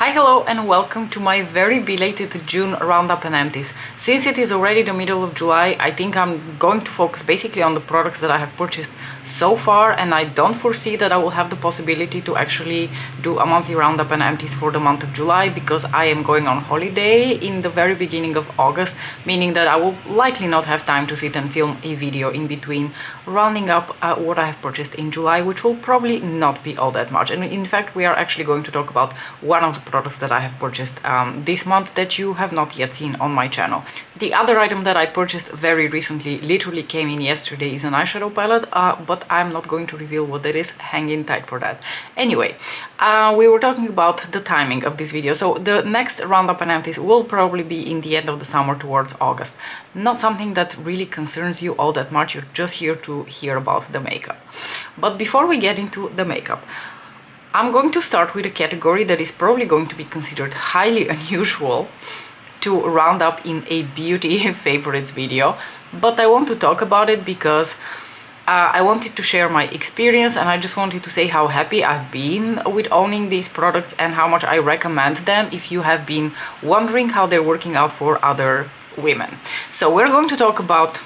Hi, hello and welcome to my very belated June roundup and empties. Since it is already the middle of July, I think I'm going to focus basically on the products that I have purchased so far, and I don't foresee that I will have the possibility to actually do a monthly roundup and empties for the month of July because I am going on holiday in the very beginning of August, meaning that I will likely not have time to sit and film a video in between rounding up what I have purchased in July, which will probably not be all that much. And in fact, we are actually going to talk about one of the products that I have purchased this month that you have not yet seen on my channel. The other item that I purchased very recently, literally came in yesterday, is an eyeshadow palette, but I'm not going to reveal what that is. Hang in tight for that. Anyway, we were talking about the timing of this video. So the next roundup and empties will probably be in the end of the summer towards August. Not something that really concerns you all that much. You're just here to hear about the makeup. But before we get into the makeup, I'm going to start with a category that is probably going to be considered highly unusual to round up in a beauty favorites video, but I want to talk about it because I wanted to share my experience, and I just wanted to say how happy I've been with owning these products and how much I recommend them if you have been wondering how they're working out for other women. So we're going to talk about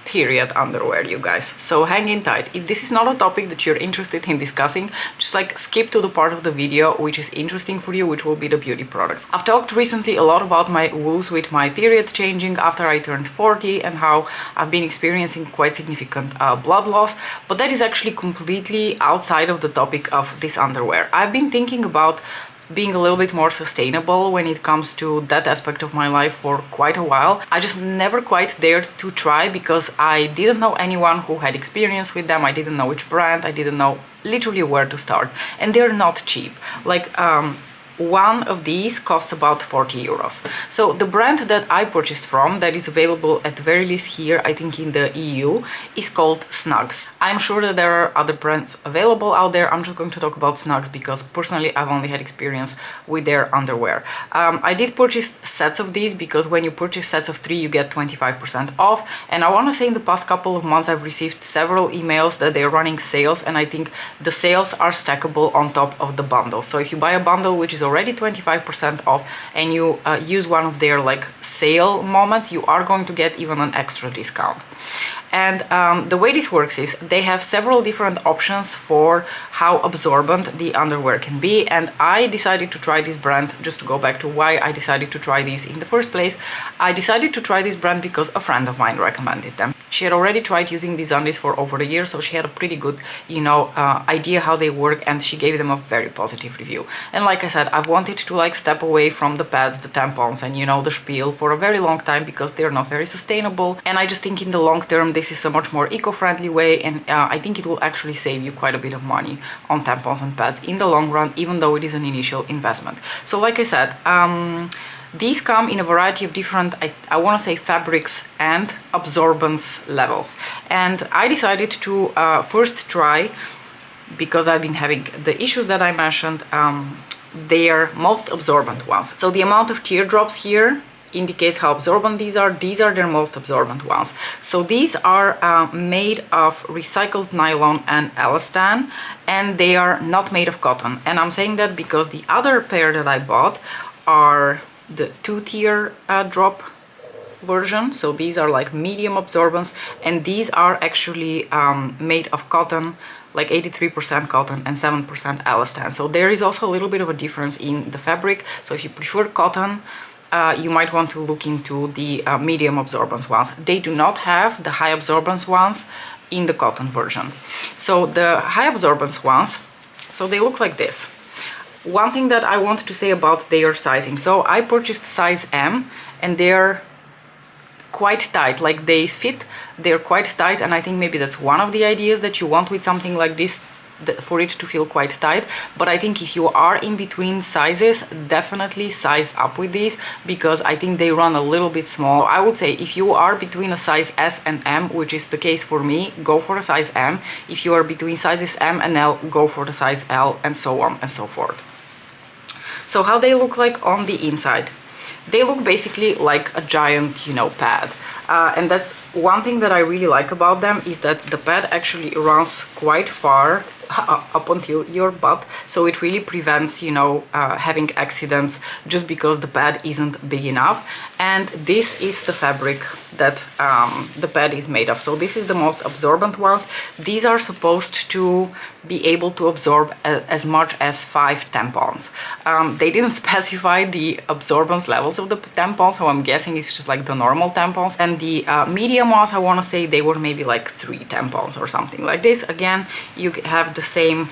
period underwear, you guys, so hang in tight. If this is not a topic that you're interested in discussing, just like skip to the part of the video which is interesting for you, which will be the beauty products. I've talked recently a lot about my woes with my period changing after I turned 40 and how I've been experiencing quite significant blood loss, but that is actually completely outside of the topic of this underwear. I've been thinking about being a little bit more sustainable when it comes to that aspect of my life for quite a while. I just never quite dared to try because I didn't know anyone who had experience with them. I didn't know which brand, I didn't know literally where to start, and they're not cheap. Like one of these costs about 40 euros. So the brand that I purchased from, that is available at the very least here, I think in the EU, is called Snuggs. I'm sure that there are other brands available out there. I'm just going to talk about Snuggs because personally I've only had experience with their underwear. I did purchase sets of these because when you purchase sets of 3 you get 25% off, and I want to say in the past couple of months I've received several emails that they're running sales, and I think the sales are stackable on top of the bundle. So if you buy a bundle which is already 25% off and you use one of their like sale moments, you are going to get even an extra discount. And the way this works is they have several different options for how absorbent the underwear can be, and I decided to try this brand. Just to go back to why I decided to try these in the first place, I decided to try this brand because a friend of mine recommended them. She had already tried using these undies for over a year, so she had a pretty good, idea how they work, and she gave them a very positive review. And like I said, I've wanted to like step away from the pads, the tampons, and the spiel for a very long time because they're not very sustainable, and I just think in the long term this is a much more eco-friendly way, and I think it will actually save you quite a bit of money on tampons and pads in the long run, even though it is an initial investment. So like I said, these come in a variety of different, I want to say, fabrics and absorbance levels. And I decided to first try, because I've been having the issues that I mentioned, their most absorbent ones. So the amount of teardrops here indicates how absorbent these are. These are their most absorbent ones. So these are made of recycled nylon and elastan, and they are not made of cotton. And I'm saying that because the other pair that I bought are the 2-tier drop version. So these are like medium absorbance, and these are actually made of cotton, like 83% cotton and 7% elastan. So there is also a little bit of a difference in the fabric. So if you prefer cotton, you might want to look into the medium absorbance ones. They do not have the high absorbance ones in the cotton version. So the high absorbance ones, so they look like this. One thing that I want to say about their sizing, so I purchased size M, and they're quite tight, like they fit, they're quite tight, and I think maybe that's one of the ideas that you want with something like this, for it to feel quite tight. But I think if you are in between sizes, definitely size up with these, because I think they run a little bit small. I would say if you are between a size S and M, which is the case for me, go for a size M. If you are between sizes M and L, go for the size L, and so on and so forth. So how they look like on the inside? They look basically like a giant, pad. And that's one thing that I really like about them is that the pad actually runs quite far up until your butt, so it really prevents, you know, having accidents just because the pad isn't big enough. And this is the fabric that the pad is made of. So this is the most absorbent ones. These are supposed to be able to absorb as much as 5 tampons. They didn't specify the absorbance levels of the tampons, so I'm guessing it's just like the normal tampons. And the medium ones, I want to say they were maybe like 3 tampons or something like this. Again, you have the same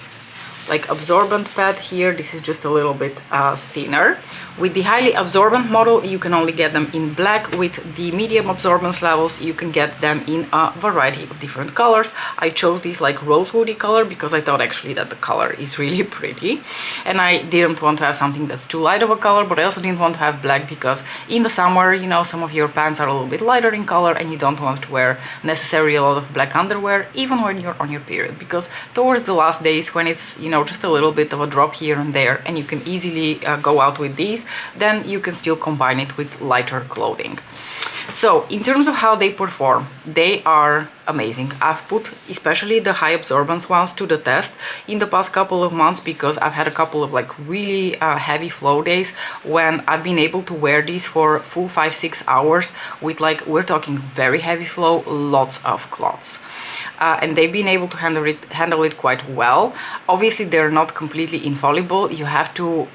like absorbent pad here. This is just a little bit thinner. With the highly absorbent model, you can only get them in black. With the medium absorbance levels, you can get them in a variety of different colors. I chose this like rosewoody color because I thought actually that the color is really pretty. And I didn't want to have something that's too light of a color, but I also didn't want to have black because in the summer, you know, some of your pants are a little bit lighter in color and you don't want to wear necessarily a lot of black underwear, even when you're on your period, because towards the last days when it's, you know, just a little bit of a drop here and there and you can easily go out with these, then you can still combine it with lighter clothing. So in terms of how they perform, they are amazing. I've put especially the high absorbance ones to the test in the past couple of months because I've had a couple of like really heavy flow days when I've been able to wear these for full 5-6 hours with, like, we're talking very heavy flow, lots of cloths. And they've been able to handle it quite well. Obviously, they're not completely infallible. You have to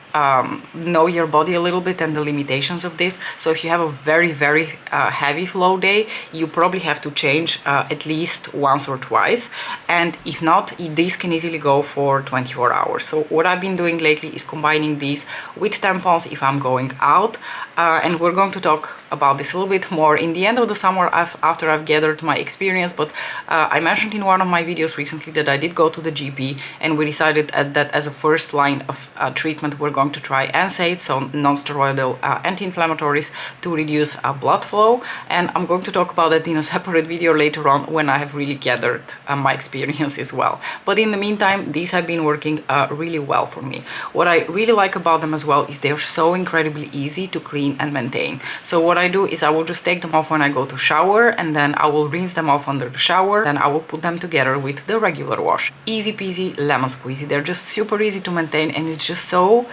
know your body a little bit and the limitations of this. So if you have a very, very heavy flow day, you probably have to change at least once or twice. And if not, these can easily go for 24 hours. So what I've been doing lately is combining these with tampons if I'm going out. And we're going to talk about this a little bit more in the end of the summer after I've gathered my experience. But I mentioned in one of my videos recently that I did go to the GP and we decided that as a first line of treatment we're going to try NSAIDs, so non-steroidal anti-inflammatories, to reduce blood flow. And I'm going to talk about that in a separate video later on when I have really gathered my experience as well. But in the meantime, these have been working really well for me. What I really like about them as well is they're so incredibly easy to clean and maintain. So what I do is I will just take them off when I go to shower, and then I will rinse them off under the shower, then I will put them together with the regular wash. Easy peasy lemon squeezy. They're just super easy to maintain, and it's just so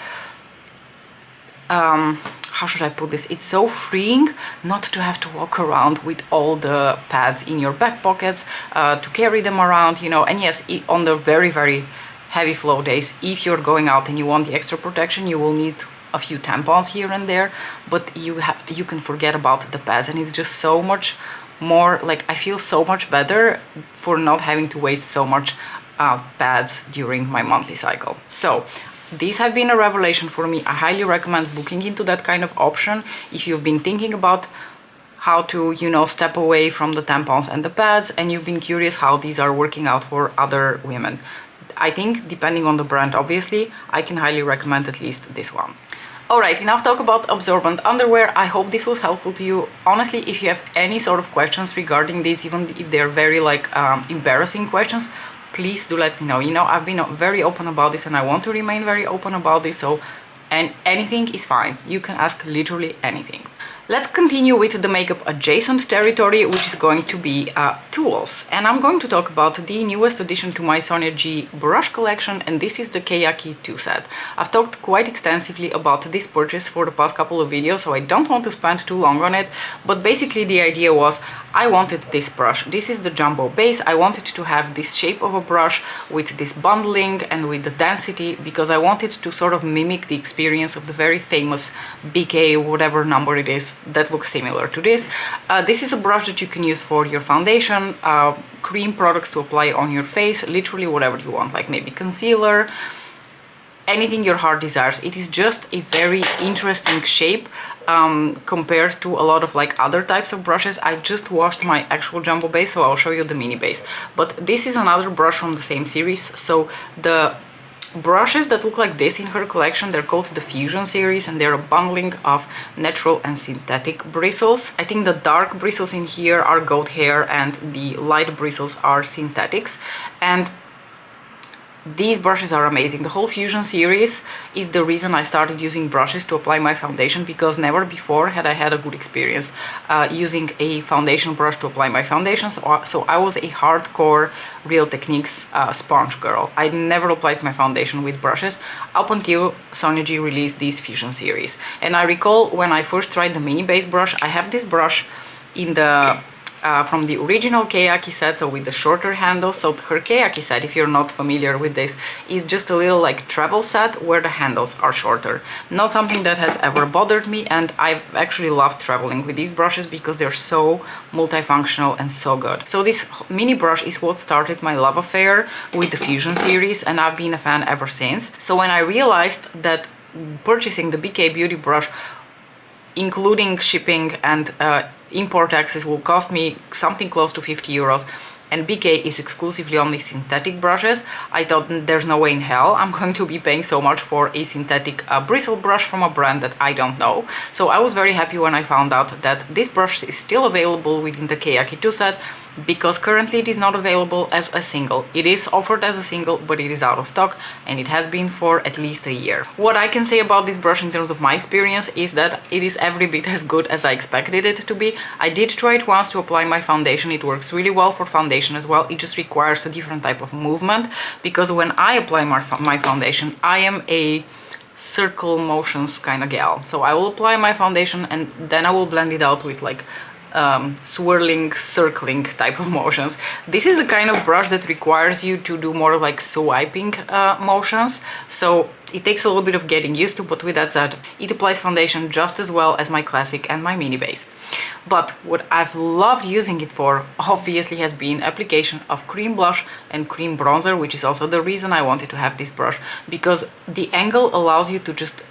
how should I put this? It's so freeing not to have to walk around with all the pads in your back pockets, to carry them around, you know. And yes, on the very, very heavy flow days, if you're going out and you want the extra protection, you will need a few tampons here and there, but you can forget about the pads, and it's just so much more, like, I feel so much better for not having to waste so much pads during my monthly cycle. So these have been a revelation for me. I highly recommend looking into that kind of option if you've been thinking about how to, you know, step away from the tampons and the pads and you've been curious how these are working out for other women. I think, depending on the brand, obviously, I can highly recommend at least this one. Alright, enough talk about absorbent underwear. I hope this was helpful to you. Honestly, if you have any sort of questions regarding this, even if they're very like embarrassing questions, please do let me know. You know, I've been very open about this and I want to remain very open about this, so and anything is fine. You can ask literally anything. Let's continue with the makeup adjacent territory, which is going to be tools. And I'm going to talk about the newest addition to my Sonia G brush collection, and this is the Keyaki 2 set. I've talked quite extensively about this purchase for the past couple of videos, so I don't want to spend too long on it, but basically the idea was I wanted this brush. This is the jumbo base. I wanted to have this shape of a brush with this bundling and with the density because I wanted to sort of mimic the experience of the very famous BK, whatever number it is, that looks similar to this. This is a brush that you can use for your foundation, cream products to apply on your face, literally whatever you want, like maybe concealer, anything your heart desires. It is just a very interesting shape compared to a lot of like other types of brushes. I just washed my actual jumbo base, so I'll show you the mini base. But this is another brush from the same series. So the brushes that look like this in her collection, they're called the Fusion series, and they're a bundling of natural and synthetic bristles. I think the dark bristles in here are goat hair and the light bristles are synthetics. And These brushes are amazing. The whole Fusion series is the reason I started using brushes to apply my foundation, because never before had I had a good experience using a foundation brush to apply my foundation. So I was a hardcore Real Techniques sponge girl. I never applied my foundation with brushes up until Sonia G released this Fusion series. And I recall when I first tried the mini base brush, I have this brush in the from the original Keyaki set, so with the shorter handle. So her Keyaki set, if you're not familiar with this, is just a little like travel set where the handles are shorter. Not something that has ever bothered me, and I've actually loved traveling with these brushes because they're so multifunctional and so good. So this mini brush is what started my love affair with the Fusion series, and I've been a fan ever since. So when I realized that purchasing the BK Beauty brush, including shipping and import taxes, will cost me something close to 50 euros, and BK is exclusively only synthetic brushes, I thought there's no way in hell I'm going to be paying so much for a synthetic bristle brush from a brand that I don't know. So I was very happy when I found out that this brush is still available within the Keyaki 2 set, because currently it is not available as a single. It is offered as a single, but it is out of stock, and it has been for at least a year. What I can say about this brush in terms of my experience is that it is every bit as good as I expected it to be. I did try it once to apply my foundation. It works really well for foundation as well. It just requires a different type of movement, because when I apply my foundation, I am a circle motions kind of gal. So I will apply my foundation and then I will blend it out with like swirling, circling type of motions. This is the kind of brush that requires you to do more like swiping motions, so it takes a little bit of getting used to, but with that said, it applies foundation just as well as my classic and my mini base. But what I've loved using it for obviously has been application of cream blush and cream bronzer, which is also the reason I wanted to have this brush, because the angle allows you to just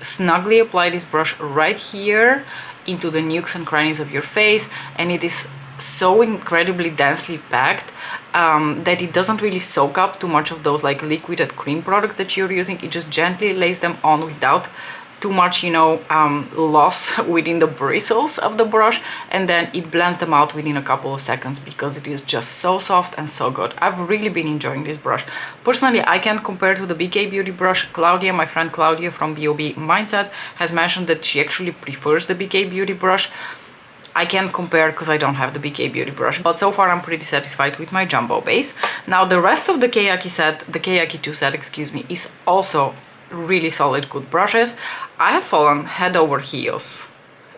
snugly apply this brush right here into the nooks and crannies of your face, and it is so incredibly densely packed that it doesn't really soak up too much of those like liquided cream products that you're using. It just gently lays them on without too much, you know, loss within the bristles of the brush, and then it blends them out within a couple of seconds because it is just so soft and so good. I've really been enjoying this brush. Personally, I can't compare to the BK Beauty brush. Claudia, my friend Claudia from BOB Mindset, has mentioned that she actually prefers the BK Beauty brush. I can't compare because I don't have the BK Beauty brush, but so far I'm pretty satisfied with my jumbo base. Now the rest of the Keyaki set, the Keyaki 2 set, excuse me, is also really solid, good brushes. I have fallen head over heels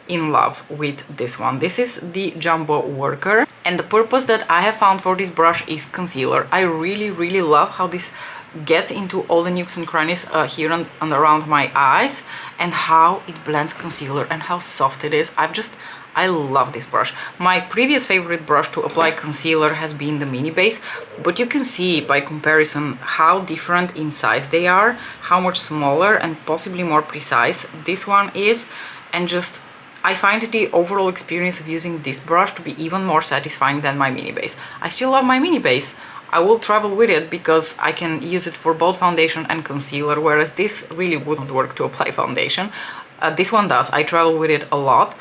in love with this one. This is the Jumbo Worker, and the purpose that I have found for this brush is concealer. I really love how this gets into all the nooks and crannies here and around my eyes, and how it blends concealer and how soft it is. I love this brush. My previous favorite brush to apply concealer has been the mini base, but you can see by comparison how different in size they are, how much smaller and possibly more precise this one is, and just I find the overall experience of using this brush to be even more satisfying than my mini base. I still love my mini base. I will travel with it because I can use it for both foundation and concealer, whereas this really wouldn't work to apply foundation. This one does. I travel with it a lot.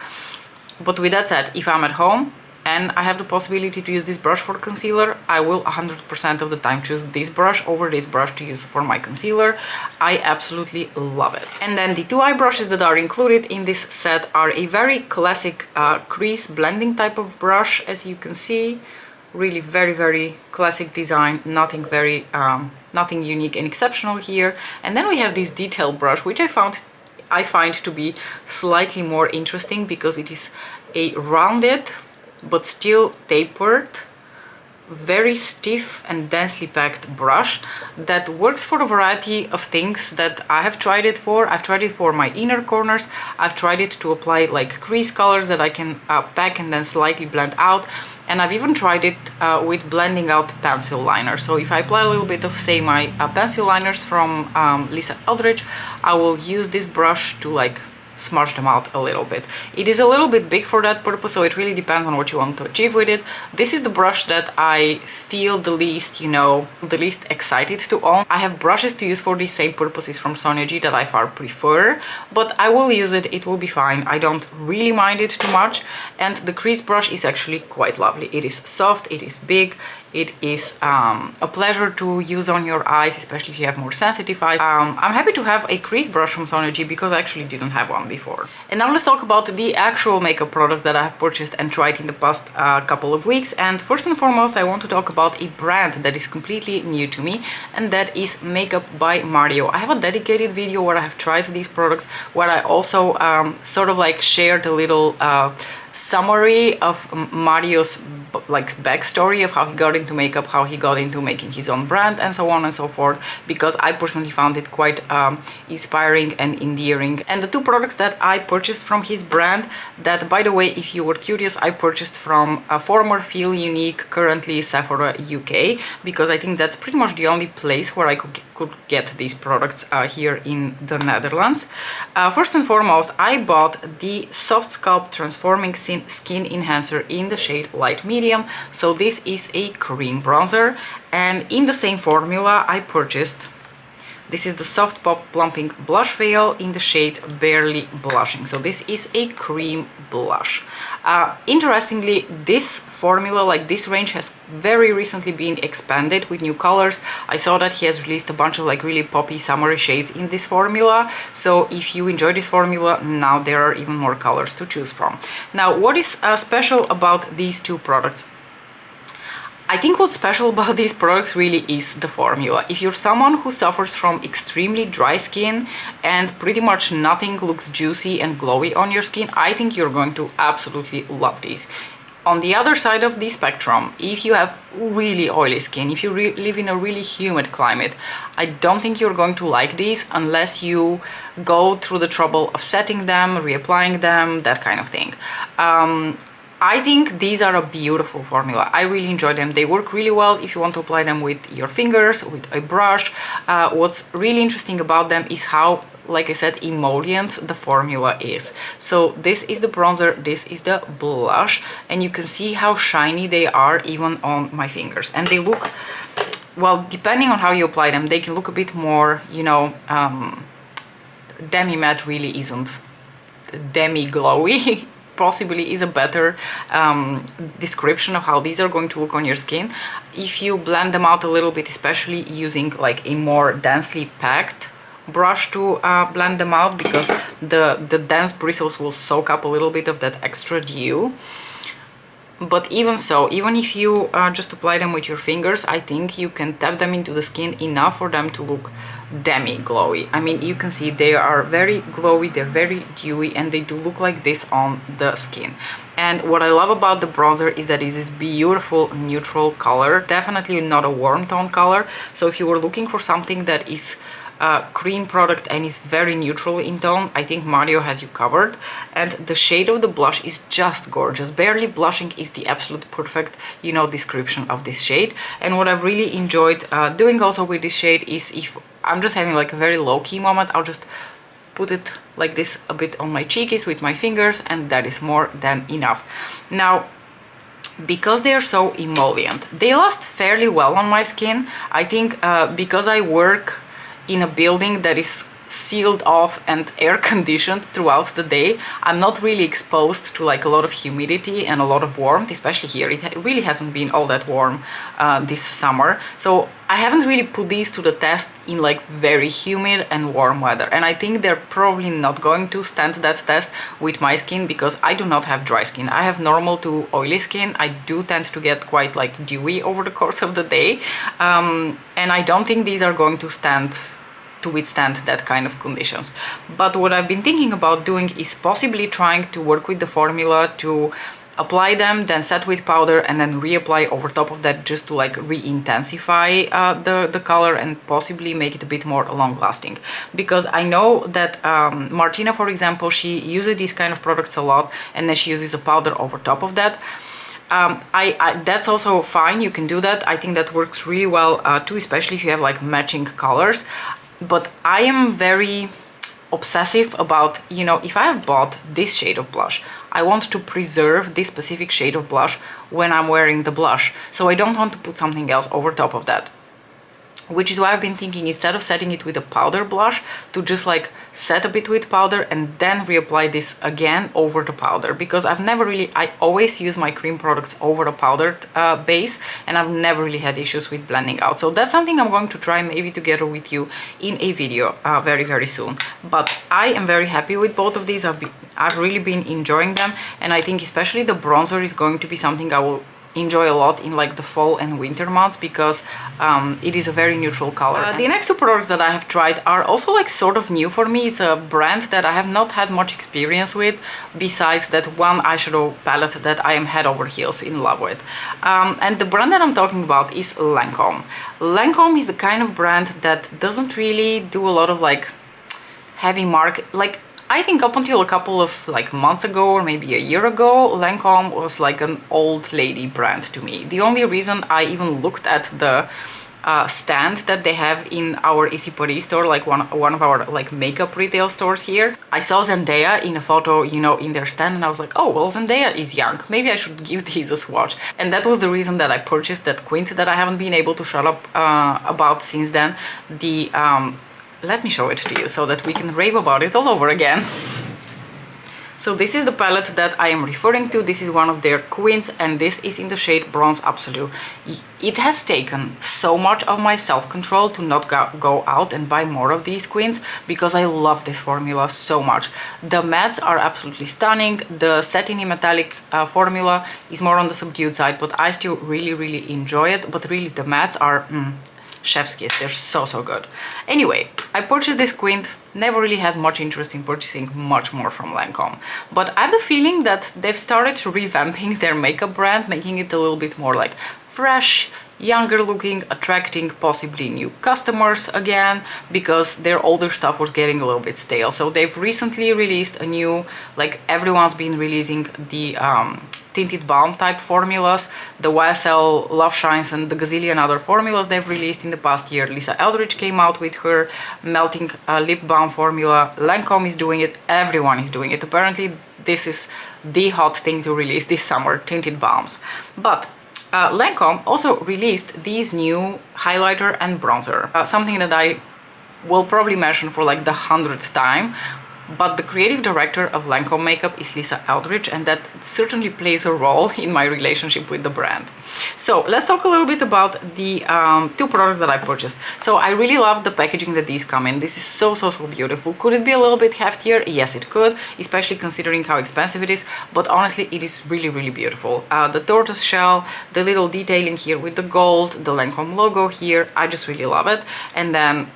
But with that said, if I'm at home and I have the possibility to use this brush for concealer, I will 100% of the time choose this brush over this brush to use for my concealer. I absolutely love it. And then the two eye brushes that are included in this set are a very classic crease blending type of brush, as you can see. Really very classic design, nothing very nothing unique and exceptional here. And then we have this detail brush, which I find to be slightly more interesting because it is a rounded but still tapered, very stiff and densely packed brush that works for a variety of things that I have tried it for. I've tried it for my inner corners, I've tried it to apply like crease colors that I can pack and then slightly blend out, and I've even tried it with blending out pencil liners. So if I apply a little bit of, say, my pencil liners from Lisa Eldridge, I will use this brush to like smudge them out a little bit. It is a little bit big for that purpose, so it really depends on what you want to achieve with it. This is the brush that I feel the least, you know, the least excited to own. I have brushes to use for the same purposes from Sonia G that I far prefer, but I will use it, it will be fine. I don't really mind it too much, and the crease brush is actually quite lovely. It is soft, it is big, It is a pleasure to use on your eyes, especially if you have more sensitive eyes. I'm happy to have a crease brush from Sonia G because I actually didn't have one before. And now let's talk about the actual makeup products that I have purchased and tried in the past couple of weeks. And first and foremost, I want to talk about a brand that is completely new to me, and that is Makeup by Mario. I have a dedicated video where I have tried these products, where I also sort of like shared a little summary of Mario's like backstory of how he got into makeup, how he got into making his own brand, and so on and so forth, because I personally found it quite inspiring and endearing. And the two products that I purchased from his brand, that by the way, if you were curious, I purchased from a former Feel Unique, currently Sephora UK, because I think that's pretty much the only place where I could get these products here in the Netherlands. First and foremost, I bought the Softscult Transforming Skin Enhancer in the shade Light Medium. So this is a cream bronzer, and in the same formula I purchased, this is the Soft Pop Plumping Blush Veil in the shade Barely Blushing. So this is a cream blush. Interestingly, this formula, like this range, has very recently been expanded with new colors. I saw that he has released a bunch of like really poppy summery shades in this formula. So if you enjoy this formula, now there are even more colors to choose from. Now, what is special about these two products? I think what's special about these products really is the formula. If you're someone who suffers from extremely dry skin and pretty much nothing looks juicy and glowy on your skin, I think you're going to absolutely love these. On the other side of the spectrum, if you have really oily skin, if you live in a really humid climate, I don't think you're going to like these unless you go through the trouble of setting them, reapplying them, that kind of thing. I think these are a beautiful formula. I really enjoy them. They work really well if you want to apply them with your fingers, with a brush. What's really interesting about them is how, like I said, emollient the formula is. So this is the bronzer, this is the blush, and you can see how shiny they are even on my fingers. And they look, well, depending on how you apply them, they can look a bit more, you know, demi-matte really isn't demi-glowy. Possibly is a better description of how these are going to look on your skin. If you blend them out a little bit, especially using like a more densely packed brush to blend them out, because the dense bristles will soak up a little bit of that extra dew. But even so, even if you just apply them with your fingers, I think you can tap them into the skin enough for them to look demi-glowy. I mean, you can see they are very glowy, they're very dewy, and they do look like this on the skin. And what I love about the bronzer is that it is this beautiful neutral color, definitely not a warm tone color. So if you were looking for something that is cream product and is very neutral in tone, I think Mario has you covered. And the shade of the blush is just gorgeous. Barely Blushing is the absolute perfect, you know, description of this shade. And what I've really enjoyed doing also with this shade is, if I'm just having like a very low-key moment, I'll just put it like this a bit on my cheekies with my fingers, and that is more than enough. Now, because they are so emollient, they last fairly well on my skin. I think because I work in a building that is sealed off and air conditioned throughout the day, I'm not really exposed to like a lot of humidity and a lot of warmth, especially here. It really hasn't been all that warm this summer, so I haven't really put these to the test in like very humid and warm weather, and I think they're probably not going to stand that test with my skin, because I do not have dry skin. I have normal to oily skin. I do tend to get quite like dewy over the course of the day, and I don't think these are going to withstand that kind of conditions. But what I've been thinking about doing is possibly trying to work with the formula to apply them, then set with powder, and then reapply over top of that, just to like re-intensify the color and possibly make it a bit more long-lasting. Because I know that Martina, for example, she uses these kind of products a lot, and then she uses a powder over top of that. That's also fine, you can do that. I think that works really well too, especially if you have like matching colors. But I am very obsessive about, you know, if I have bought this shade of blush, I want to preserve this specific shade of blush when I'm wearing the blush. So I don't want to put something else over top of that. which is why I've been thinking, instead of setting it with a powder blush, to just like set a bit with powder and then reapply this again over the powder, because I always use my cream products over a powdered base, and I've never really had issues with blending out. So that's something I'm going to try maybe together with you in a video very, very soon. But I am very happy with both of these. I've really been enjoying them, and I think especially the bronzer is going to be something I will enjoy a lot in like the fall and winter months, because it is a very neutral color. The next two products that I have tried are also like sort of new for me. It's a brand that I have not had much experience with, besides that one eyeshadow palette that I am head over heels in love with. And the brand that I'm talking about is Lancome. Lancome is the kind of brand that doesn't really do a lot of like heavy market, like I think up until a couple of like months ago or maybe a year ago, Lancome was like an old lady brand to me. The only reason I even looked at the stand that they have in our Issy Paris store, like one of our like makeup retail stores here, I saw Zendaya in a photo, you know, in their stand, and I was like, oh well, Zendaya is young, maybe I should give these a swatch. And that was the reason that I purchased that quint that I haven't been able to shut up about since then. The let me show it to you so that we can rave about it all over again. So this is the palette that I am referring to. This is one of their quints, and this is in the shade Bronze Absolute. It has taken so much of my self-control to not go out and buy more of these quints, because I love this formula so much. The mattes are absolutely stunning. The satiny metallic formula is more on the subdued side, but I still really enjoy it. But really the mattes are chef's kiss. They're so good. Anyway, I purchased this quint, never really had much interest in purchasing much more from Lancome, but I have the feeling that they've started revamping their makeup brand, making it a little bit more like fresh, younger looking, attracting possibly new customers again, because their older stuff was getting a little bit stale. So they've recently released a new, like everyone's been releasing the tinted balm type formulas, the YSL Love Shines and the gazillion other formulas they've released in the past year. Lisa Eldridge came out with her melting lip balm formula. Lancome is doing it. Everyone is doing it. Apparently this is the hot thing to release this summer, tinted balms. But Lancome also released these new highlighter and bronzer, something that I will probably mention for like the 100th time. But the creative director of Lancome makeup is Lisa Eldridge, and that certainly plays a role in my relationship with the brand. So let's talk a little bit about the two products that I purchased. So I really love the packaging that these come in. This is so beautiful. Could it be a little bit heftier? Yes, it could, especially considering how expensive it is, but honestly it is really beautiful. The tortoise shell, the little detailing here with the gold, the Lancome logo here, I just really love it. And then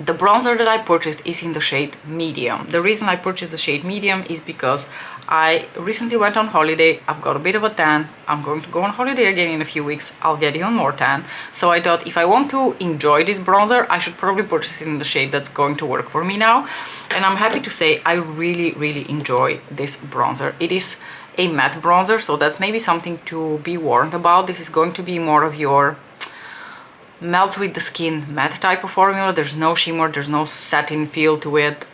the bronzer that I purchased is in the shade medium. The reason I purchased the shade medium is because I recently went on holiday. I've got a bit of a tan. I'm going to go on holiday again in a few weeks. I'll get even more tan. So I thought if I want to enjoy this bronzer, I should probably purchase it in the shade that's going to work for me now. And I'm happy to say I really enjoy this bronzer. It is a matte bronzer, so that's maybe something to be warned about. This is going to be more of your melts with the skin matte type of formula. There's no shimmer, there's no satin feel to it,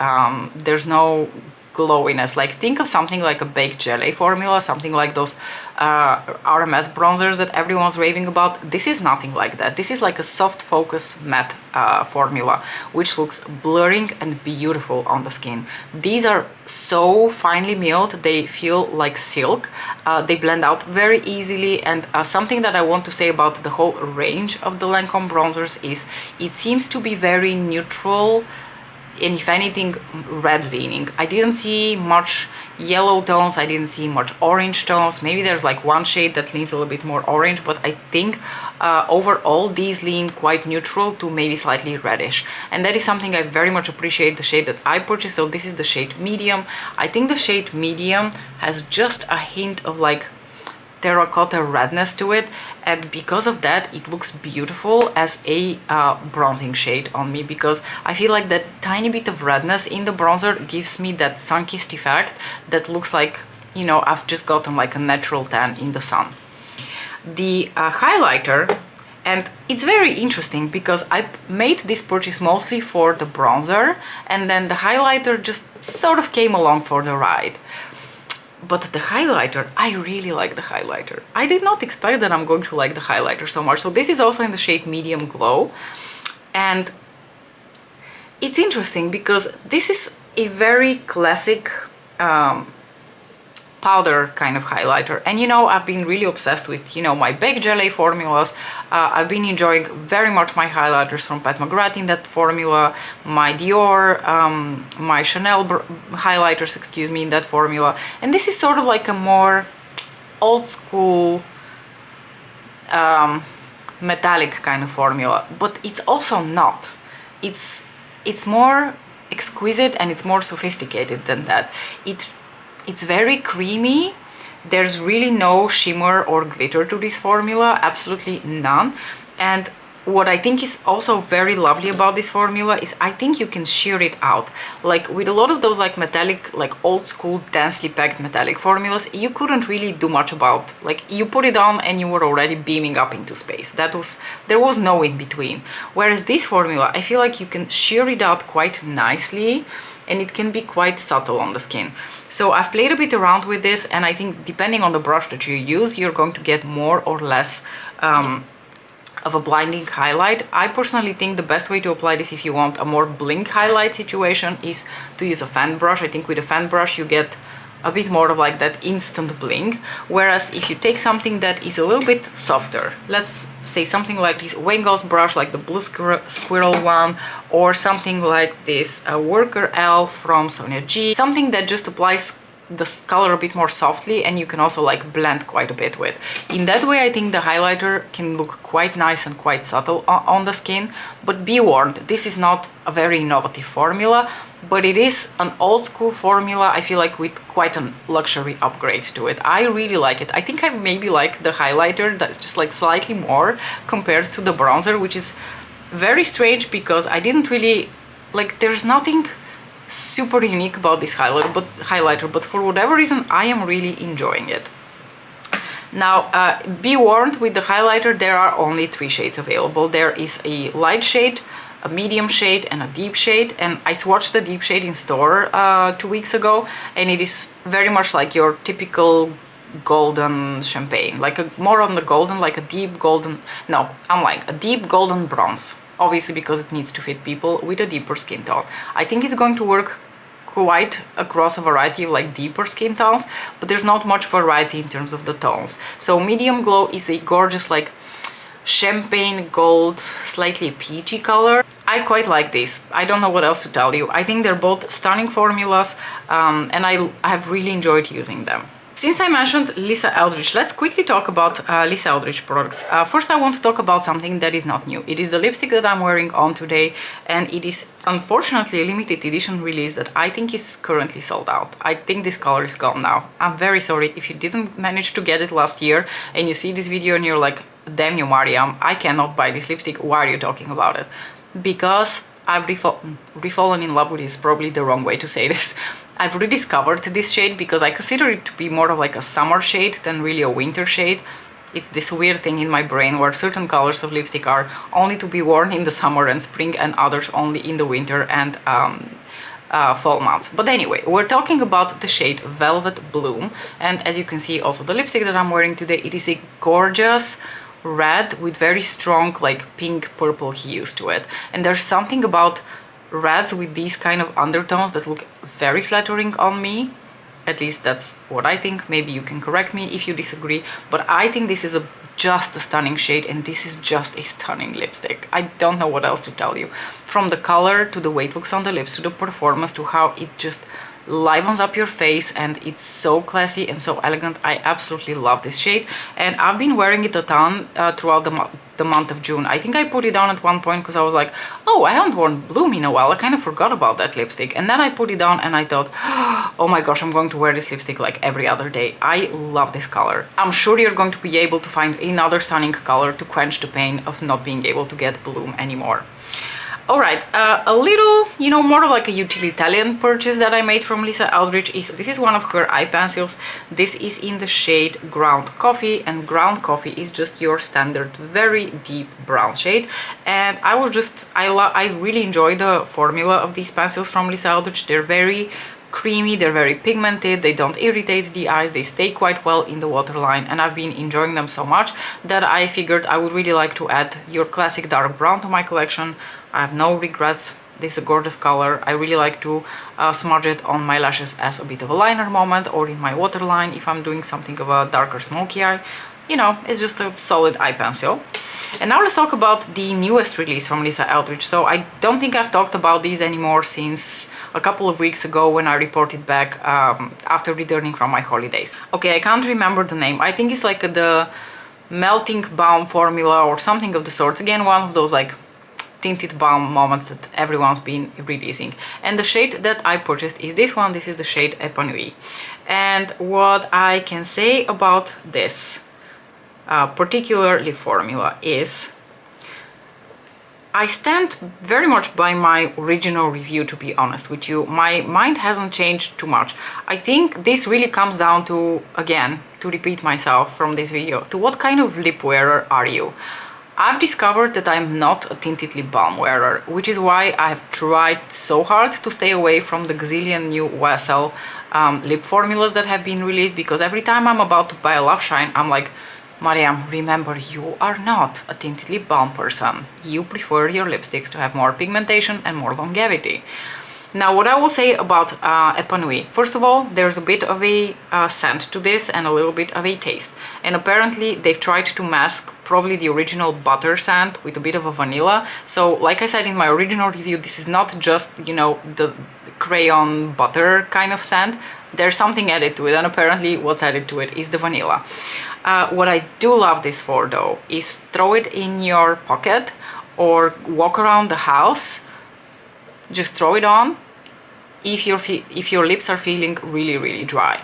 there's no glowiness. Like think of something like a baked jelly formula, something like those RMS bronzers that everyone's raving about. This is nothing like that. This is like a soft focus matte formula, which looks blurring and beautiful on the skin. These are so finely milled, they feel like silk. They blend out very easily, and something that I want to say about the whole range of the Lancome bronzers is it seems to be very neutral, and if anything red leaning. I didn't see much yellow tones, I didn't see much orange tones. Maybe there's like one shade that leans a little bit more orange, but I think overall these lean quite neutral to maybe slightly reddish, and that is something I very much appreciate. The shade that I purchased, so this is the shade medium. I think the shade medium has just a hint of like terracotta redness to it, and because of that it looks beautiful as a bronzing shade on me, because I feel like that tiny bit of redness in the bronzer gives me that sun-kissed effect that looks like, you know, I've just gotten like a natural tan in the sun. The highlighter, and it's very interesting because I made this purchase mostly for the bronzer, and then the highlighter just sort of came along for the ride. But the highlighter, I really like the highlighter. I did not expect that I'm going to like the highlighter so much. So this is also in the shade Medium Glow. And it's interesting because this is a very classic powder kind of highlighter, and you know, I've been really obsessed with, you know, my Baked Gelée formulas. I've been enjoying very much my highlighters from Pat McGrath in that formula, my Dior, my Chanel highlighters, excuse me, in that formula, and this is sort of like a more old school metallic kind of formula, but it's also not. It's more exquisite and it's more sophisticated than that. It's very creamy. There's really no shimmer or glitter to this formula, absolutely none. And what I think is also very lovely about this formula is I think you can sheer it out. Like with a lot of those like metallic, like old school densely packed metallic formulas, you couldn't really do much about. Like you put it on and you were already beaming up into space. There was no in between. Whereas this formula, I feel like you can sheer it out quite nicely and it can be quite subtle on the skin. So I've played a bit around with this, and I think depending on the brush that you use, you're going to get more or less of a blinding highlight. I personally think the best way to apply this if you want a more blink highlight situation is to use a fan brush. I think with a fan brush you get a bit more of like that instant blink, whereas if you take something that is a little bit softer, let's say something like this Wangle's brush, like the Blue Squirrel one, or something like this Worker Elf from Sonia G, something that just applies the color a bit more softly and you can also like blend quite a bit with. In that way I think the highlighter can look quite nice and quite subtle on the skin, but be warned, this is not a very innovative formula, but it is an old school formula, I feel like, with quite a luxury upgrade to it. I really like it. I think I maybe like the highlighter that's just like slightly more compared to the bronzer, which is very strange because I didn't really like, there's nothing super unique about this highlighter, but for whatever reason I am really enjoying it. Now be warned, with the highlighter there are only 3 shades available. There is a light shade, a medium shade and a deep shade, and I swatched the deep shade in store 2 weeks ago, and it is very much like your typical golden champagne, like more on the golden, like a deep golden, no, I'm like a deep golden bronze, obviously because it needs to fit people with a deeper skin tone. I think it's going to work quite across a variety of like deeper skin tones, but there's not much variety in terms of the tones. So Medium Glow is a gorgeous like champagne gold, slightly peachy color. I quite like this. I don't know what else to tell you. I think they're both stunning formulas, and I have really enjoyed using them. Since I mentioned Lisa Eldridge, let's quickly talk about Lisa Eldridge products. First I want to talk about something that is not new. It is the lipstick that I'm wearing on today, and it is unfortunately a limited edition release that I think is currently sold out. I think this color is gone now. I'm very sorry if you didn't manage to get it last year and you see this video and you're like, damn you Mariam, I cannot buy this lipstick, why are you talking about it? Because I've refallen in love with it, is probably the wrong way to say this. I've rediscovered this shade because I consider it to be more of like a summer shade than really a winter shade. It's this weird thing in my brain where certain colors of lipstick are only to be worn in the summer and spring and others only in the winter and fall months. But anyway, we're talking about the shade Velvet Bloom, and as you can see also the lipstick that I'm wearing today, it is a gorgeous red with very strong like pink purple hues to it, and there's something about reds with these kind of undertones that look very flattering on me. At least that's what I think. Maybe you can correct me if you disagree, but I think this is just a stunning shade, and this is just a stunning lipstick. I don't know what else to tell you. From the color to the way it looks on the lips to the performance to how it just livens up your face, and it's so classy and so elegant. I absolutely love this shade, and I've been wearing it a ton throughout the month of June. I think I put it on at one point because I was like, oh, I haven't worn Bloom in a while, I kind of forgot about that lipstick, and then I put it on and I thought, oh my gosh, I'm going to wear this lipstick like every other day. I love this color. I'm sure you're going to be able to find another stunning color to quench the pain of not being able to get Bloom anymore. Alright, a little, you know, more of like a utilitarian purchase that I made from Lisa Eldridge is, this is one of her eye pencils. This is in the shade Ground Coffee, and Ground Coffee is just your standard very deep brown shade, and I really enjoy the formula of these pencils from Lisa Eldridge. They're very creamy, they're very pigmented, they don't irritate the eyes, they stay quite well in the waterline, and I've been enjoying them so much that I figured I would really like to add your classic dark brown to my collection. I have no regrets. This is a gorgeous color. I really like to smudge it on my lashes as a bit of a liner moment, or in my waterline if I'm doing something of a darker smoky eye. You know, it's just a solid eye pencil. And now let's talk about the newest release from Lisa Eldridge. So I don't think I've talked about these anymore since a couple of weeks ago when I reported back after returning from my holidays. Okay, I can't remember the name. I think it's like the melting balm formula or something of the sorts. Again, one of those like tinted balm moments that everyone's been releasing. And the shade that I purchased is this one. This is the shade Epanoui. And what I can say about this particular lip formula is I stand very much by my original review, to be honest with you. My mind hasn't changed too much. I think this really comes down to, again, to repeat myself from this video, to what kind of lip wearer are you? I've discovered that I'm not a tinted lip balm wearer, which is why I have tried so hard to stay away from the gazillion new YSL lip formulas that have been released, because every time I'm about to buy a Love Shine, I'm like, Mariam, remember, you are not a tinted lip balm person. You prefer your lipsticks to have more pigmentation and more longevity. Now, what I will say about Epanoui, first of all, there's a bit of a scent to this and a little bit of a taste. And apparently they've tried to mask probably the original butter scent with a bit of a vanilla. So, like I said in my original review, this is not just, you know, the crayon butter kind of scent. There's something added to it, and apparently what's added to it is the vanilla. What I do love this for, though, is throw it in your pocket or walk around the house. Just throw it on if your lips are feeling really dry.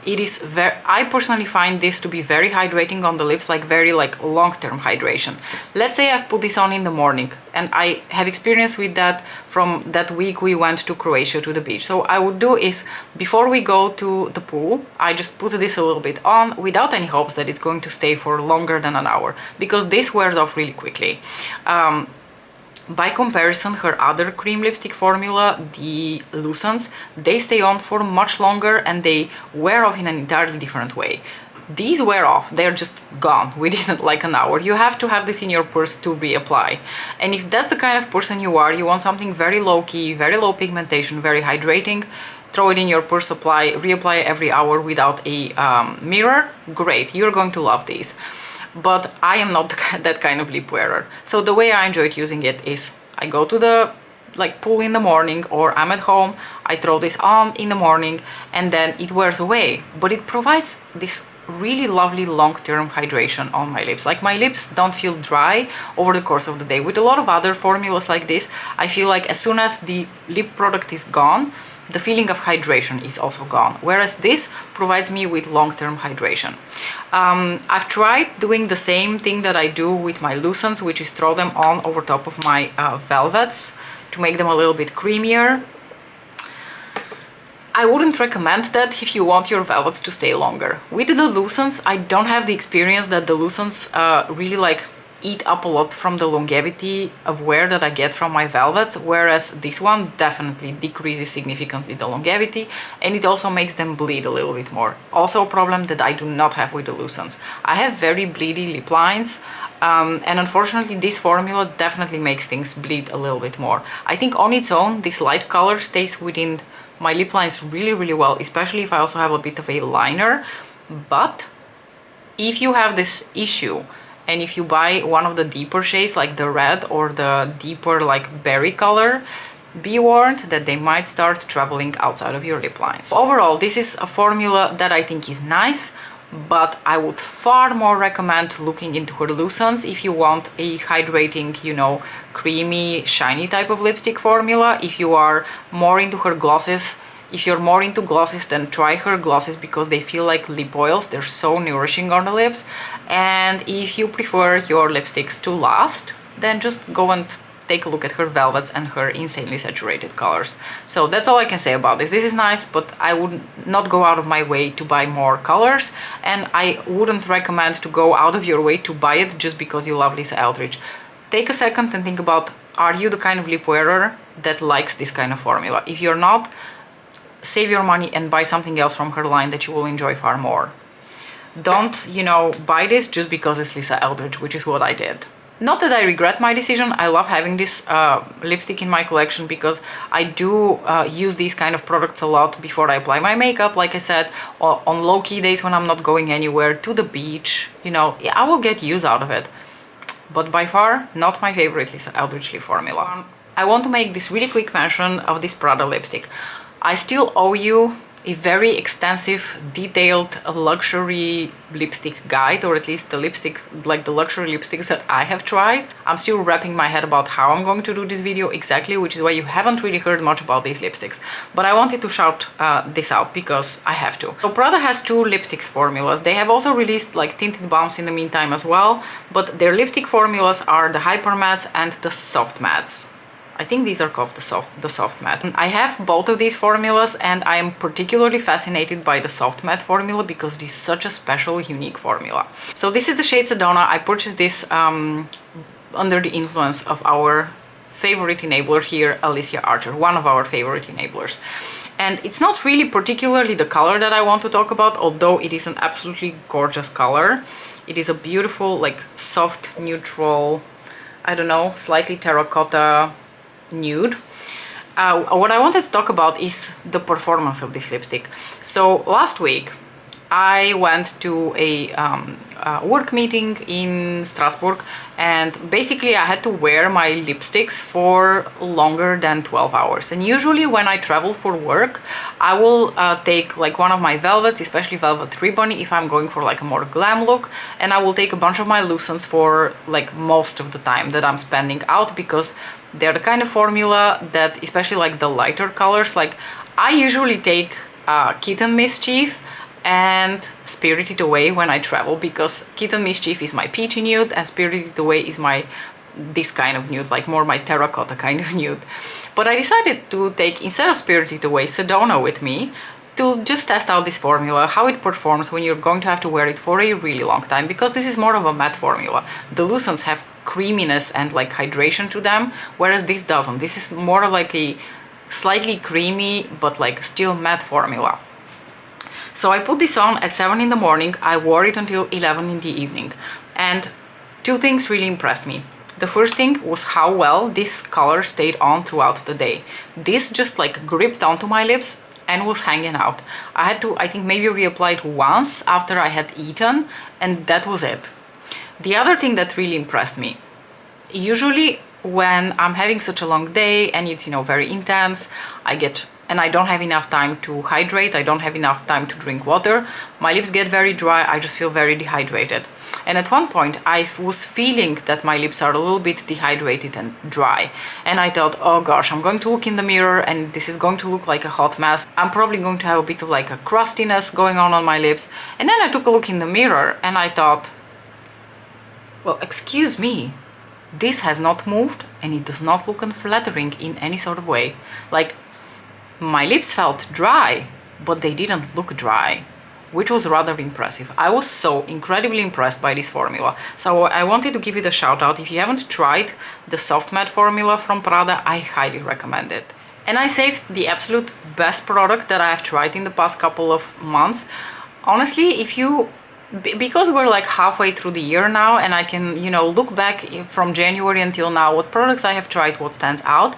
It is I personally find this to be very hydrating on the lips, like very like long-term hydration. Let's say I've put this on in the morning, and I have experience with that from that week we went to Croatia to the beach. So I would do is, before we go to the pool, I just put this a little bit on without any hopes that it's going to stay for longer than an hour, because this wears off really quickly. By comparison, her other cream lipstick formula, the Lucents, they stay on for much longer and they wear off in an entirely different way. These wear off, they're just gone within like an hour. You have to have this in your purse to reapply. And if that's the kind of person you are, you want something very low-key, very low pigmentation, very hydrating, throw it in your purse, reapply every hour without a mirror, great, you're going to love these. But I am not that kind of lip wearer. So the way I enjoyed using it is I go to the pool in the morning, or I'm at home, I throw this on in the morning, and then it wears away. But it provides this really lovely long-term hydration on my lips. Like, my lips don't feel dry over the course of the day. With a lot of other formulas like this, I feel like as soon as the lip product is gone, the feeling of hydration is also gone, whereas this provides me with long-term hydration. I've tried doing the same thing that I do with my Lucents, which is throw them on over top of my velvets to make them a little bit creamier. I wouldn't recommend that if you want your velvets to stay longer. With the Lucents, I don't have the experience that the Lucents really eat up a lot from the longevity of wear that I get from my velvets, whereas this one definitely decreases significantly the longevity, and it also makes them bleed a little bit more. Also a problem that I do not have with the Lucents. I have very bleedy lip lines, and unfortunately this formula definitely makes things bleed a little bit more. I think on its own this light color stays within my lip lines really well, especially if I also have a bit of a liner. But if you have this issue, and if you buy one of the deeper shades like the red or the deeper berry color, be warned that they might start traveling outside of your lip lines. Overall, this is a formula that I think is nice, but I would far more recommend looking into her Lucents if you want a hydrating, you know, creamy, shiny type of lipstick formula. If you are more into her glosses, if you're more into glosses, then try her glosses because they feel like lip oils. They're so nourishing on the lips. And if you prefer your lipsticks to last, then just go and take a look at her velvets and her insanely saturated colors. So that's all I can say about this. This is nice, but I would not go out of my way to buy more colors, and I wouldn't recommend to go out of your way to buy it just because you love Lisa Eldridge. Take a second and think about, are you the kind of lip wearer that likes this kind of formula? If you're not, save your money and buy something else from her line that you will enjoy far more. Don't, you know, buy this just because it's Lisa Eldridge, which is what I did. Not that I regret my decision. I love having this lipstick in my collection because I do use these kind of products a lot before I apply my makeup, like I said, or on low-key days when I'm not going anywhere, to the beach, you know, I will get use out of it. But by far, not my favorite Lisa Eldridge lip formula. I want to make this really quick mention of this Prada lipstick. I still owe you a very extensive, detailed luxury lipstick guide, or at least the lipstick, like the luxury lipsticks that I have tried. I'm still wrapping my head about how I'm going to do this video exactly, which is why you haven't really heard much about these lipsticks. But I wanted to shout this out because I have to. So Prada has two lipsticks formulas. They have also released like tinted balms in the meantime as well, but their lipstick formulas are the Hyper Mattes and the Soft Mattes. I think these are called the soft matte. I have both of these formulas and I am particularly fascinated by the soft matte formula because it is such a special, unique formula. So this is the shade Sedona. I purchased this under the influence of our favorite enabler here, Alicia Archer, one of our favorite enablers. And it's not really particularly the color that I want to talk about, although it is an absolutely gorgeous color. It is a beautiful, like soft, neutral, I don't know, slightly terracotta nude. What I wanted to talk about is the performance of this lipstick. So last week I went to a work meeting in Strasbourg, and basically I had to wear my lipsticks for longer than 12 hours. And usually when I travel for work, I will take like one of my velvets, especially velvet ribbon if I'm going for like a more glam look, and I will take a bunch of my lotions for like most of the time that I'm spending out, because they're the kind of formula that, especially like the lighter colors, like I usually take Kitten Mischief and Spirited Away when I travel, because Kitten Mischief is my peachy nude and Spirited Away is my this kind of nude, like more my terracotta kind of nude. But I decided to take, instead of Spirited Away, Sedona with me to just test out this formula, how it performs when you're going to have to wear it for a really long time, because this is more of a matte formula. The lotions have creaminess and like hydration to them, whereas this doesn't. This is more like a slightly creamy but like still matte formula. So I put this on at 7 in the morning. I wore it until 11 in the evening, and two things really impressed me. The first thing was how well this color stayed on throughout the day. This just like gripped onto my lips and was hanging out. I had to, I think, maybe reapply it once after I had eaten, and that was it. The other thing that really impressed me, usually when I'm having such a long day and it's, you know, very intense, and I don't have enough time to hydrate, I don't have enough time to drink water, my lips get very dry, I just feel very dehydrated. And at one point I was feeling that my lips are a little bit dehydrated and dry, and I thought, oh gosh, I'm going to look in the mirror and this is going to look like a hot mess. I'm probably going to have a bit of like a crustiness going on my lips. And then I took a look in the mirror and I thought, well, excuse me, this has not moved and it does not look unflattering in any sort of way. Like, my lips felt dry, but they didn't look dry, which was rather impressive. I was so incredibly impressed by this formula. So I wanted to give it a shout out. If you haven't tried the soft matte formula from Prada, I highly recommend it. And I saved the absolute best product that I have tried in the past couple of months. Honestly, because we're like halfway through the year now, and I can, you know, look back from January until now what products I have tried, what stands out.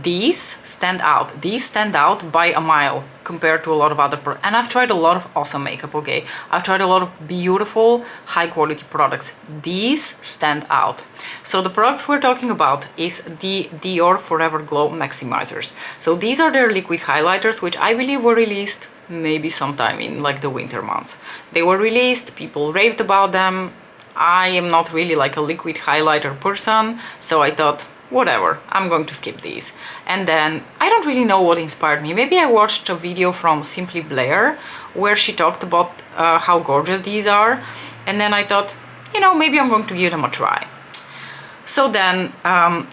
These stand out. These stand out by a mile compared to a lot of other products. And I've tried a lot of awesome makeup, okay? I've tried a lot of beautiful, high quality products. These stand out. So the product we're talking about is the Dior Forever Glow Maximizers. So these are their liquid highlighters, which I believe were released maybe sometime in like the winter months. They were released, people raved about them. I am not really like a liquid highlighter person, so I thought, whatever, I'm going to skip these. And then I don't really know what inspired me. Maybe I watched a video from Simply Blair where she talked about how gorgeous these are, and then I thought, you know, maybe I'm going to give them a try. So then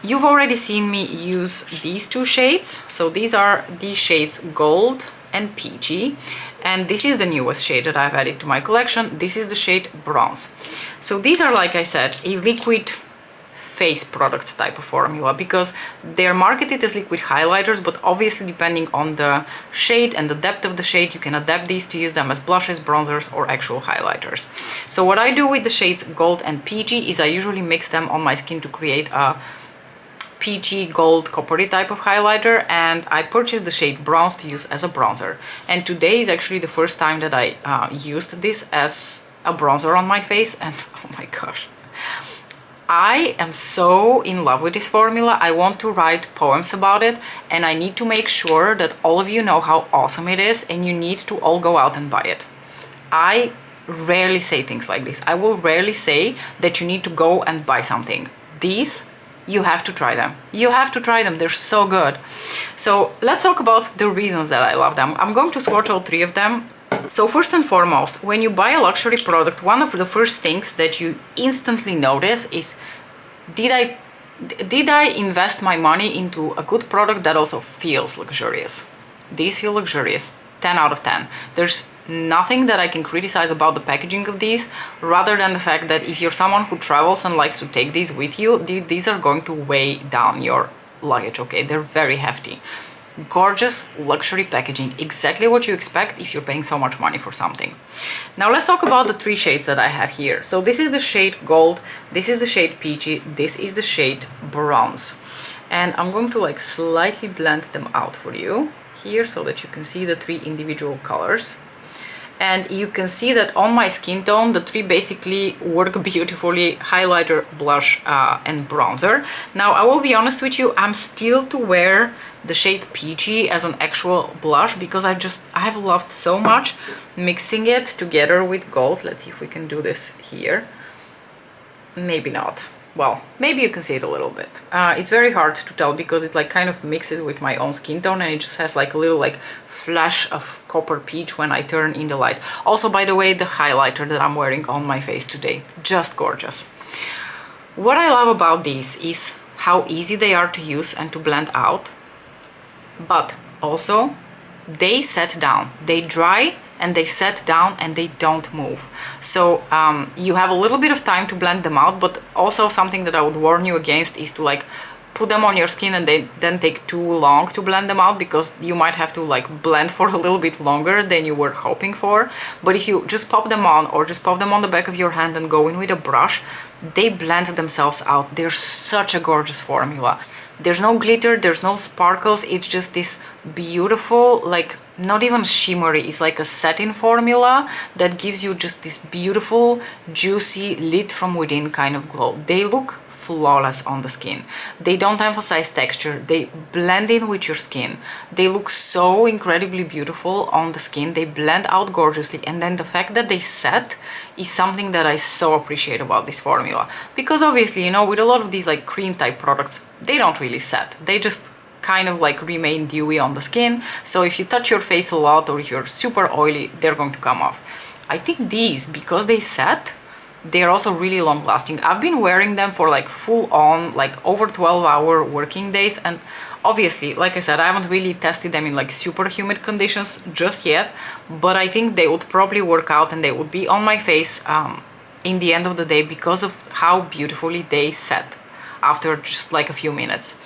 you've already seen me use these two shades. So these are the shades Gold and Peachy, and this is the newest shade that I've added to my collection. This is the shade Bronze. So these are, like I said, a liquid face product type of formula, because they're marketed as liquid highlighters, but obviously depending on the shade and the depth of the shade, you can adapt these to use them as blushes, bronzers, or actual highlighters. So what I do with the shades Gold and Peachy is I usually mix them on my skin to create a peachy gold coppery type of highlighter, and I purchased the shade Bronze to use as a bronzer. And today is actually the first time that I used this as a bronzer on my face, and oh my gosh, I am so in love with this formula. I want to write poems about it, and I need to make sure that all of you know how awesome it is, and you need to all go out and buy it. I rarely say things like this. I will rarely say that you need to go and buy something. These, you have to try them. You have to try them. They're so good. So let's talk about the reasons that I love them. I'm going to swatch all three of them. So first and foremost, when you buy a luxury product, one of the first things that you instantly notice is, did I invest my money into a good product that also feels luxurious? These feel luxurious. 10 out of 10. There's nothing that I can criticize about the packaging of these, rather than the fact that if you're someone who travels and likes to take these with you, these are going to weigh down your luggage, okay? They're very hefty. Gorgeous luxury packaging, exactly what you expect if you're paying so much money for something. Now let's talk about the three shades that I have here. So this is the shade Gold, this is the shade Peachy, this is the shade Bronze. And I'm going to like slightly blend them out for you here so that you can see the three individual colors. And you can see that on my skin tone, the three basically work beautifully: highlighter, blush, and bronzer. Now, I will be honest with you, I'm still to wear the shade Peachy as an actual blush, because I have loved so much mixing it together with Gold. Let's see if we can do this here. Maybe not. Well, maybe you can see it a little bit. It's very hard to tell because it like kind of mixes with my own skin tone, and it just has like a little like flash of copper peach when I turn in the light. Also, by the way, the highlighter that I'm wearing on my face today, just gorgeous. What I love about these is how easy they are to use and to blend out, but also they set down. They dry and they set down and they don't move. So you have a little bit of time to blend them out, but also something that I would warn you against is to like put them on your skin and they then take too long to blend them out, because you might have to like blend for a little bit longer than you were hoping for. But if you just pop them on, or just pop them on the back of your hand and go in with a brush, they blend themselves out. They're such a gorgeous formula. There's no glitter, there's no sparkles, it's just this beautiful, like not even shimmery, it's like a satin formula that gives you just this beautiful, juicy, lit from within kind of glow. They look flawless on the skin. They don't emphasize texture, they blend in with your skin. They look so incredibly beautiful on the skin, they blend out gorgeously, and then the fact that they set is something that I so appreciate about this formula. Because obviously, you know, with a lot of these like cream type products, they don't really set. They just kind of like remain dewy on the skin. So if you touch your face a lot, or if you're super oily, they're going to come off. I think these, because they set, they're also really long lasting. I've been wearing them for like full on, like over 12-hour working days, and obviously, like I said, I haven't really tested them in like super humid conditions just yet, but I think they would probably work out and they would be on my face in the end of the day, because of how beautifully they set after just like a few minutes.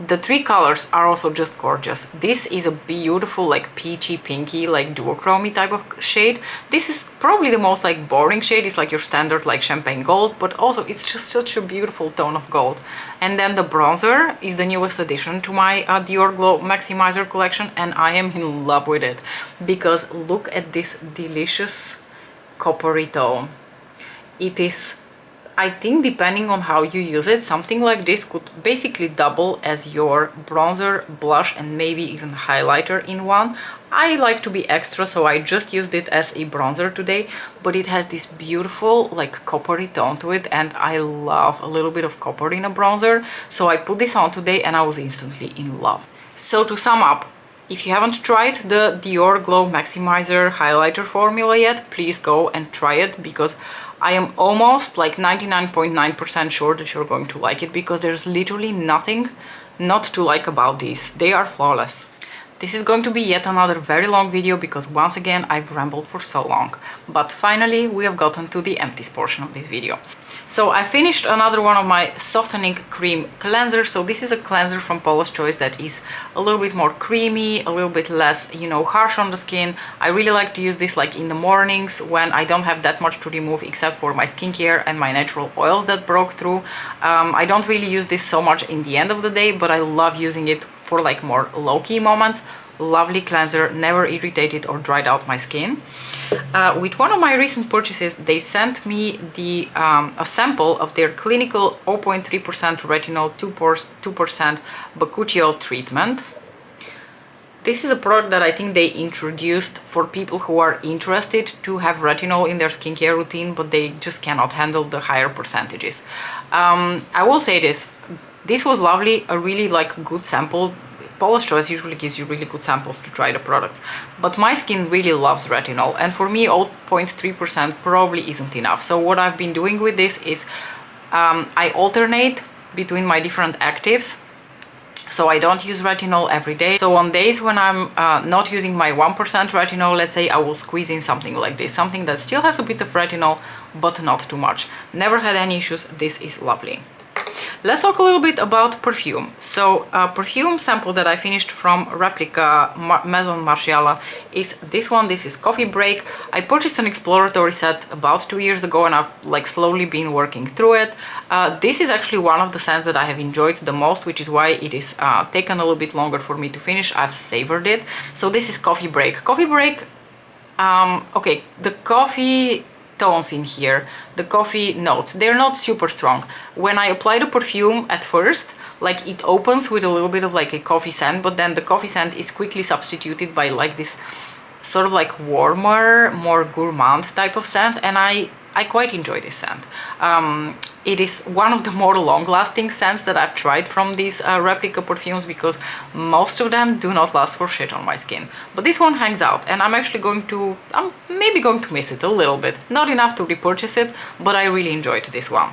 The three colors are also just gorgeous. This is a beautiful like peachy pinky like duochromy type of shade. This is probably the most like boring shade. It's like your standard like champagne gold, but also it's just such a beautiful tone of gold. And then the bronzer is the newest addition to my Dior Glow Maximizer collection, and I am in love with it, because look at this delicious coppery tone. It is, I think, depending on how you use it, something like this could basically double as your bronzer, blush, and maybe even highlighter in one. I like to be extra, so I just used it as a bronzer today, but it has this beautiful like coppery tone to it, and I love a little bit of copper in a bronzer, so I put this on today and I was instantly in love. So to sum up, if you haven't tried the Dior Glow Maximizer highlighter formula yet, please go and try it, because I am almost like 99.9% sure that you're going to like it, because there's literally nothing not to like about these. They are flawless. This is going to be yet another very long video because once again I've rambled for so long. But finally we have gotten to the empties portion of this video. So I finished another one of my softening cream cleanser. So this is a cleanser from Paula's Choice that is a little bit more creamy, a little bit less, you know, harsh on the skin. I really like to use this like in the mornings when I don't have that much to remove except for my skincare and my natural oils that broke through. I don't really use this so much in the end of the day, but I love using it for like more low-key moments. Lovely cleanser, never irritated or dried out my skin. With one of my recent purchases, they sent me the a sample of their clinical 0.3% retinol 2% bakuchiol treatment. This is a product that I think they introduced for people who are interested to have retinol in their skincare routine, but they just cannot handle the higher percentages. I will say this was lovely, a really like good sample. Paula's Choice usually gives you really good samples to try the product, but my skin really loves retinol, and for me 0.3% probably isn't enough. So what I've been doing with this is I alternate between my different actives. So I don't use retinol every day. So on days when I'm not using my 1% retinol, let's say, I will squeeze in something like this, something that still has a bit of retinol but not too much. Never had any issues. This is lovely. Let's talk a little bit about perfume. So perfume sample that I finished from Replica Maison Margiela is this one. This is Coffee Break. I purchased an exploratory set about 2 years ago and I've like slowly been working through it. This is actually one of the scents that I have enjoyed the most, which is why it is taken a little bit longer for me to finish. I've savored it. So this is Coffee Break. Coffee Break, okay, the coffee tones in here, the coffee notes, they're not super strong. When I apply the perfume at first, like it opens with a little bit of like a coffee scent, but then the coffee scent is quickly substituted by like this sort of like warmer, more gourmand type of scent, and I quite enjoy this scent. It is one of the more long-lasting scents that I've tried from these Replica perfumes, because most of them do not last for shit on my skin. But this one hangs out, and I'm actually I'm maybe going to miss it a little bit. Not enough to repurchase it, but I really enjoyed this one.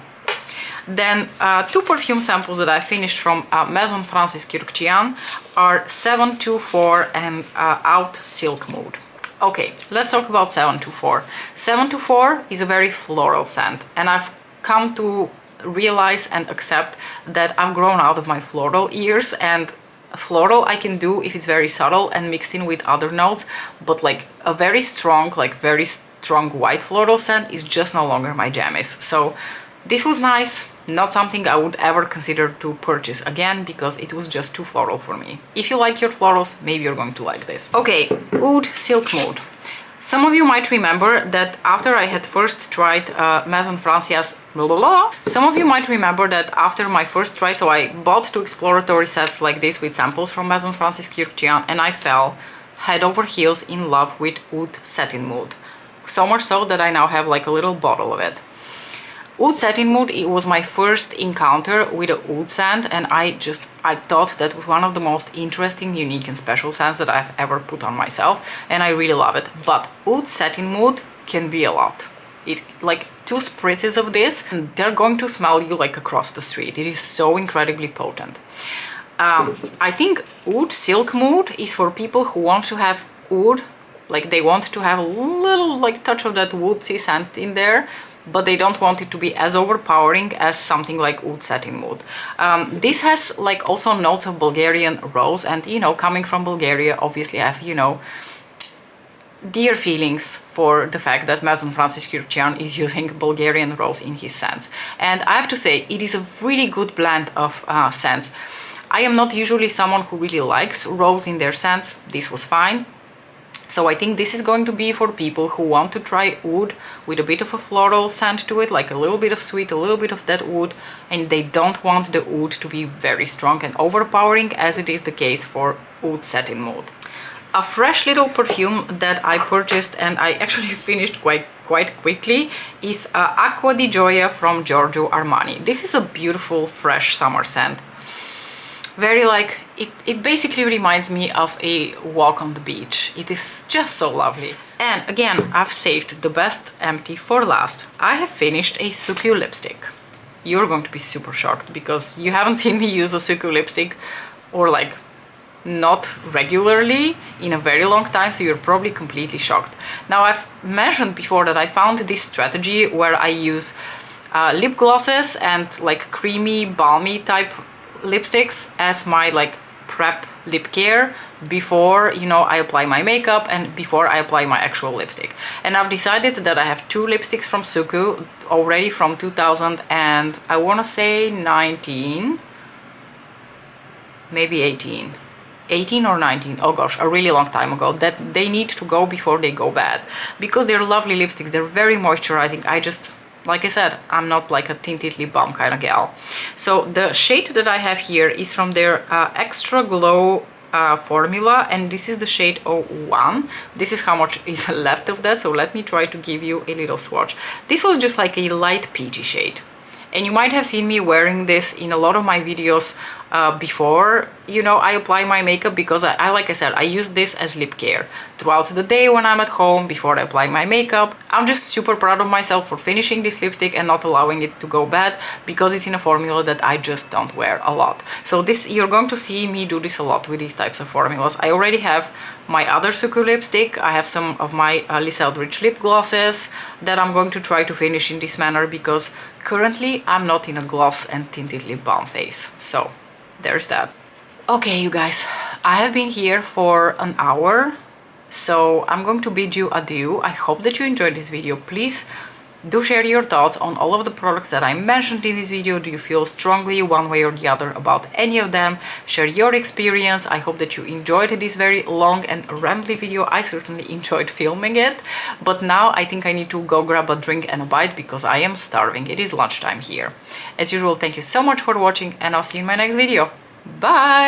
Then two perfume samples that I finished from Maison Francis Kurkdjian are 724 and Out Silk Mood. Okay, let's talk about 724. 724 is a very floral scent, and I've come to realize and accept that I've grown out of my floral years, and floral I can do if it's very subtle and mixed in with other notes, but like a very strong white floral scent is just no longer my jammies. So this was nice. Not something I would ever consider to purchase again because it was just too floral for me. If you like your florals, maybe you're going to like this. Okay, Oud Silk Mood. Some of you might remember that after I had first tried Maison Francis, some of you might remember that after my first try, so I bought two exploratory sets like this with samples from Maison Francis Kurkdjian, and I fell head over heels in love with Oud Satin Mood. So much so that I now have like a little bottle of it. Oud Satin Mood, it was my first encounter with a oud scent, and I thought that was one of the most interesting, unique and special scents that I've ever put on myself, and I really love it. But Oud Satin Mood can be a lot. It like 2 spritzes of this and they're going to smell you like across the street. It is so incredibly potent. I think Oud Silk Mood is for people who want to have oud, like they want to have a little like touch of that woodsy scent in there, but they don't want it to be as overpowering as something like Oud Satin Mood. This has like also notes of Bulgarian rose, and you know, coming from Bulgaria, obviously I have, you know, dear feelings for the fact that Maison Francis Kurkdjian is using Bulgarian rose in his scents. And I have to say, it is a really good blend of scents. I am not usually someone who really likes rose in their scents. This was fine. So I think this is going to be for people who want to try oud with a bit of a floral scent to it, like a little bit of sweet, a little bit of that oud, and they don't want the oud to be very strong and overpowering, as it is the case for Oud Satin Mood. A fresh little perfume that I purchased and I actually finished quite quickly is Acqua di Gioia from Giorgio Armani. This is a beautiful fresh summer scent. Very like, it basically reminds me of a walk on the beach. It is just so lovely. And again, I've saved the best empty for last. I have finished a Suku lipstick. You're going to be super shocked because you haven't seen me use a Suku lipstick, or like not regularly in a very long time, so you're probably completely shocked. Now, I've mentioned before that I found this strategy where I use lip glosses and like creamy, balmy type lipsticks as my like prep lip care before, you know, I apply my makeup and before I apply my actual lipstick. And I've decided that I have two lipsticks from Suku already from 2000 and I want to say 19, maybe 18 or 19, oh gosh, a really long time ago, that they need to go before they go bad, because they're lovely lipsticks, they're very moisturizing. I just, like I said, I'm not like a tinted lip balm kind of gal. So the shade that I have here is from their Extra Glow formula, and this is the shade 01. This is how much is left of that, so let me try to give you a little swatch. This was just like a light peachy shade, and you might have seen me wearing this in a lot of my videos before, you know, I apply my makeup, because I like I said, I use this as lip care throughout the day when I'm at home before I apply my makeup. I'm just super proud of myself for finishing this lipstick and not allowing it to go bad, because it's in a formula that I just don't wear a lot. So this, you're going to see me do this a lot with these types of formulas. I already have my other Suku lipstick. I have some of my Eldridge lip glosses that I'm going to try to finish in this manner, because currently I'm not in a gloss and tinted lip balm phase. So there's that. Okay, you guys, I have been here for an hour, so I'm going to bid you adieu. I hope that you enjoyed this video. Please do share your thoughts on all of the products that I mentioned in this video. Do you feel strongly one way or the other about any of them? Share your experience. I hope that you enjoyed this very long and rambly video. I certainly enjoyed filming it, but now I think I need to go grab a drink and a bite, because I am starving. It is lunchtime here. As usual, thank you so much for watching, and I'll see you in my next video. Bye!